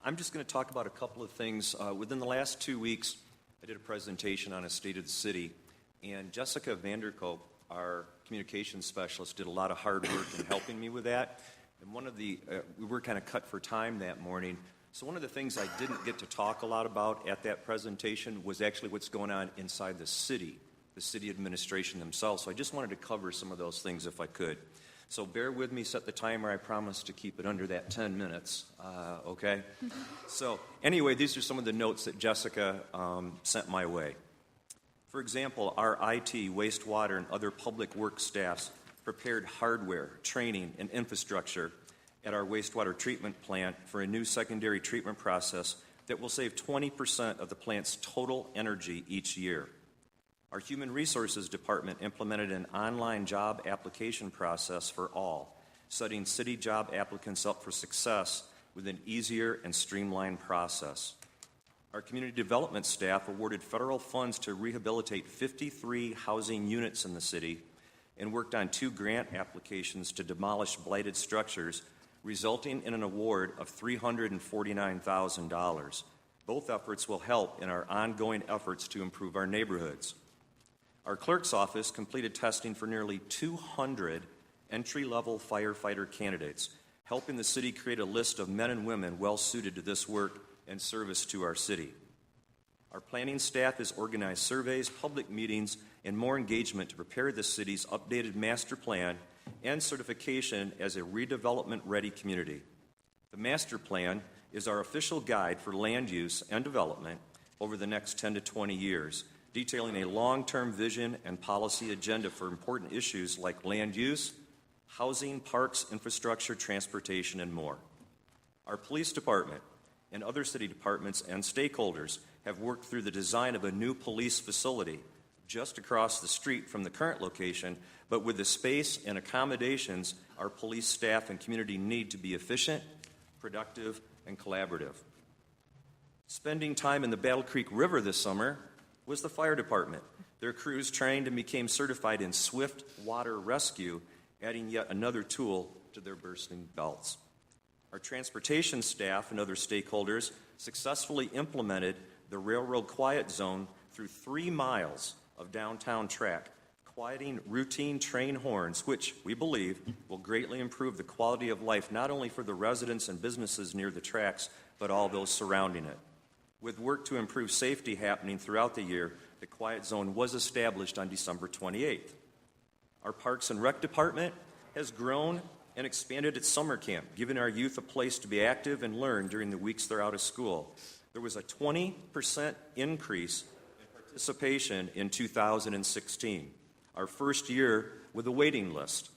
I'm just going to talk about a couple of things. Within the last 2 weeks, I did a presentation on a state of the city, and Jessica Vanderkoop, our communications specialist, did a lot of hard work in helping me with that. And we were kind of cut for time that morning, so one of the things I didn't get to talk a lot about at that presentation was actually what's going on inside the city administration themselves. So I just wanted to cover some of those things if I could. So bear with me, set the timer. I promise to keep it under that 10 minutes, okay? So anyway, these are some of the notes that Jessica sent my way. For example, our IT, wastewater, and other public work staffs prepared hardware, training, and infrastructure at our wastewater treatment plant for a new secondary treatment process that will save 20% of the plant's total energy each year. Our Human Resources Department implemented an online job application process for all, setting city job applicants up for success with an easier and streamlined process. Our community development staff awarded federal funds to rehabilitate 53 housing units in the city and worked on 2 grant applications to demolish blighted structures, resulting in an award of $349,000. Both efforts will help in our ongoing efforts to improve our neighborhoods. Our clerk's office completed testing for nearly 200 entry-level firefighter candidates, helping the city create a list of men and women well-suited to this work and service to our city. Our planning staff has organized surveys, public meetings, and more engagement to prepare the city's updated master plan and certification as a redevelopment-ready community. The master plan is our official guide for land use and development over the next 10 to 20 years, detailing a long-term vision and policy agenda for important issues like land use, housing, parks, infrastructure, transportation, and more. Our police department and other city departments and stakeholders have worked through the design of a new police facility just across the street from the current location, but with the space and accommodations our police staff and community need to be efficient, productive, and collaborative. Spending time in the Battle Creek River this summer was the fire department. Their crews trained and became certified in swift water rescue, adding yet another tool to their bursting belts. Our transportation staff and other stakeholders successfully implemented the railroad quiet zone through 3 miles of downtown track, quieting routine train horns, which we believe will greatly improve the quality of life not only for the residents and businesses near the tracks, but all those surrounding it. With work to improve safety happening throughout the year, the quiet zone was established on December 28th. Our Parks and Rec department has grown and expanded its summer camp, giving our youth a place to be active and learn during the weeks they're out of school. There was a 20% increase in participation in 2016, our first year with a waiting list.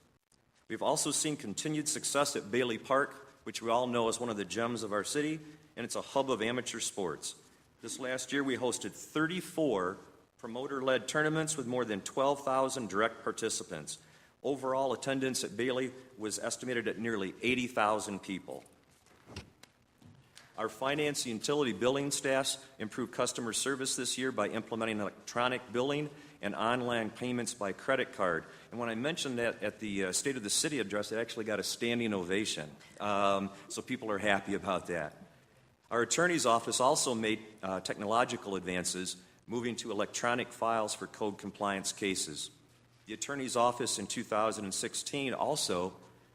We've also seen continued success at Bailey Park, which we all know is one of the gems of our city, and it's a hub of amateur sports. This last year, we hosted 34 promoter-led tournaments with more than 12,000 direct participants. Overall attendance at Bailey was estimated at nearly 80,000 people. Our finance and utility billing staffs improved customer service this year by implementing electronic billing and online payments by credit card. And when I mentioned that at the State of the City address, it actually got a standing ovation. So people are happy about that. Our attorney's office also made technological advances, moving to electronic files for code compliance cases. The attorney's office in 2016 also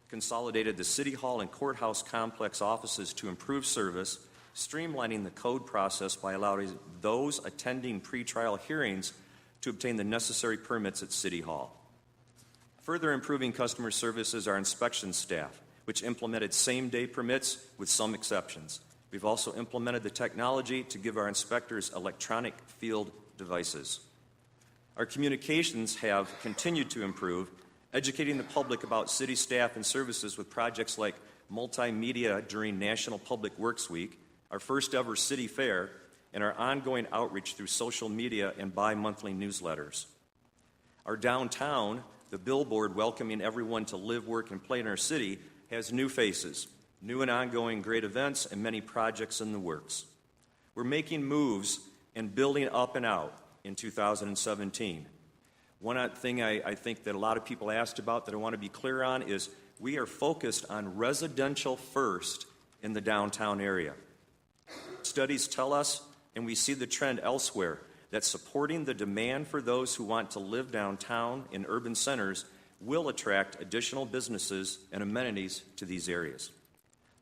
consolidated the City Hall and Courthouse complex offices to improve service, streamlining the code process by allowing those attending pretrial hearings to obtain the necessary permits at City Hall. Further improving customer service is our inspection staff, which implemented same-day permits with some exceptions. We've also implemented the technology to give our inspectors electronic field devices. Our communications have continued to improve, educating the public about city staff and services with projects like multimedia during National Public Works Week, our first ever city fair, and our ongoing outreach through social media and bi-monthly newsletters. Our downtown, the billboard welcoming everyone to live, work, and play in our city, has new faces, new and ongoing great events, and many projects in the works. We're making moves and building up and out in 2017. One thing I think that a lot of people asked about that I want to be clear on is we are focused on residential first in the downtown area. studies tell us, and we see the trend elsewhere, that supporting the demand for those who want to live downtown in urban centers will attract additional businesses and amenities to these areas.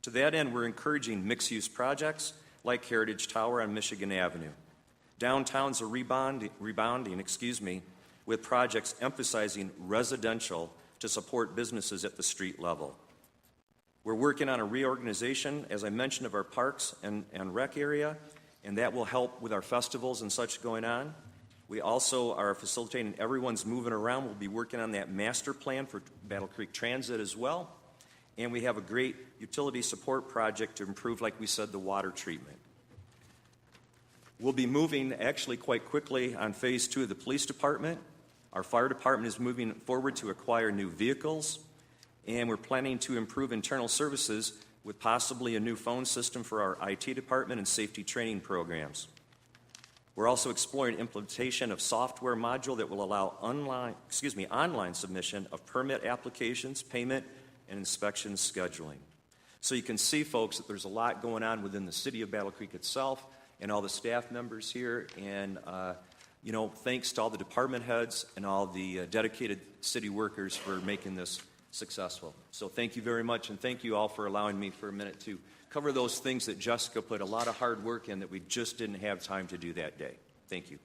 To that end, we're encouraging mixed-use projects like Heritage Tower on Michigan Avenue. Downtowns are rebounding, with projects emphasizing residential to support businesses at the street level. We're working on a reorganization, as I mentioned, of our parks and rec area, and that will help with our festivals and such going on. We also are facilitating everyone's moving around. We'll be working on that master plan for Battle Creek Transit as well. And we have a great utility support project to improve, like we said, the water treatment. We'll be moving actually quite quickly on phase 2 of the police department. Our fire department is moving forward to acquire new vehicles, and we're planning to improve internal services with possibly a new phone system for our IT department and safety training programs. We're also exploring implementation of software module that will allow online submission of permit applications, payment, and inspection scheduling. So you can see, folks, that there's a lot going on within the city of Battle Creek itself and all the staff members here. And, thanks to all the department heads and all the dedicated city workers for making this successful. So thank you very much, and thank you all for allowing me for a minute to cover those things that Jessica put a lot of hard work in that we just didn't have time to do that day. Thank you.